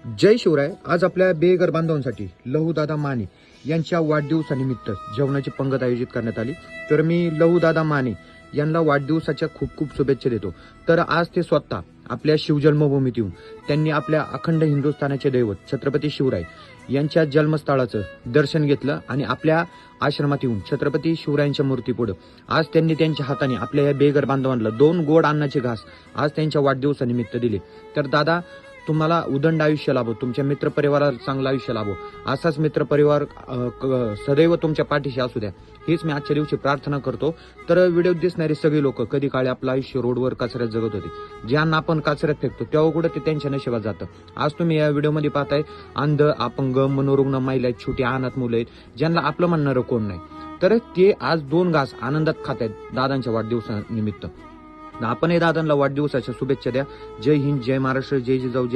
जय शिवराय. आज आपल्या बेघर बांधवांसाठी लहूदादा माने यांच्या वाढदिवसानिमित्त जेवणाची पंगत आयोजित करण्यात आली. तर मी लहूदादा माने यांना वाढदिवसाच्या खूप खूप शुभेच्छा देतो. तर आज ते स्वतः आपल्या शिवजन्मभूमीत येऊन त्यांनी आपल्या अखंड हिंदुस्थानाचे दैवत छत्रपती शिवराय यांच्या जन्मस्थळाचं दर्शन घेतलं आणि आपल्या आश्रमात येऊन छत्रपती शिवरायांच्या मूर्तीपुढे आज त्यांनी त्यांच्या हाताने आपल्या या बेघर बांधवांना 2 गोड अन्नाचे घास आज त्यांच्या वाढदिवसानिमित्त दिले. तर दादा, तुम्हाला उदंड आयुष्य लाभो, तुमच्या मित्रपरिवाराला चांगलं आयुष्य लाभो, असाच मित्रपरिवार सदैव तुमच्या पाठीशी असू द्या, हेच मी आजच्या दिवशी प्रार्थना करतो. तर व्हिडिओ दिसणारे सगळे लोक कधी काळी आपलं आयुष्य रोडवर कचऱ्यात जगत होते. ज्यांना आपण कचऱ्यात फेकतो तेव्हा कुठं ते त्यांच्या नशिबात जातं. आज तुम्ही या व्हिडिओमध्ये पाहताय अंध, अपंग, मनोरुग्ण महिला आहेत, छोटी अनाथ मुलं आहेत, ज्यांना आपलं म्हणणारं कोण नाही. तर ते आज 2 घास आनंदात खात आहेत दादांच्या वाढदिवसानिमित्त. आपण हे दादांना वाढदिवसाच्या शुभेच्छा द्या. जय हिंद, जय महाराष्ट्र, जय जिजाऊ, जय